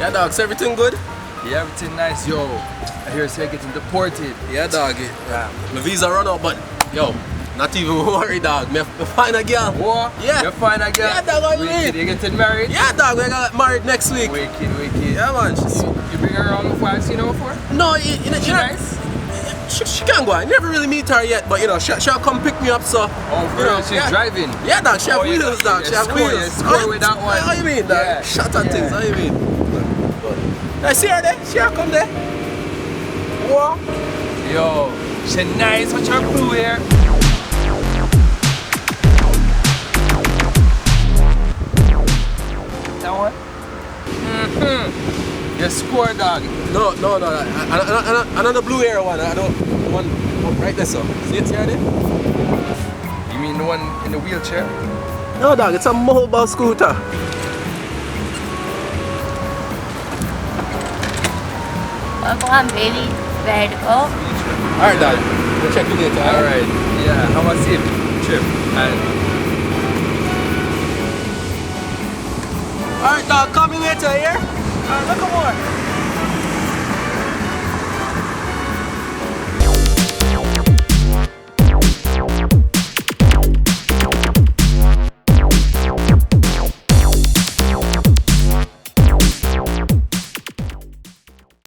Yeah, dog, so everything good? Yeah, everything nice. Yo, I hear say getting deported. Yeah, dog. Yeah. My visa run out, but yo, not even worry, dog. Me find a girl. What? Yeah. You find a girl? Yeah, dog, what you Wicked. mean? You getting married? Yeah, dog, we got married next week. Wicked. Yeah, man. You bring her around before? I've seen her before? No, She nice? She can't go. I never really meet her yet, but you know, she'll come pick me up. So, Oh, you know, she's yeah. driving. Yeah, dog. She have yeah, wheels, dog. She have score, wheels. yeah, score with that one. How you mean, dog? Yeah. Shut on things. How you mean? I see her there. See her come there. What? Yo, she nice. What's her blue hair? That one? You score, dog. No. Another blue hair one. I don't. The one right there, so. See it here there? You mean the one in the wheelchair? No, dog. It's a mobile scooter. Welcome, baby. Ready to go? Alright, dog. We'll check you later. Alright. Yeah, how was it? Trip. And Alright, dog. Call me later, here. Alright, look more.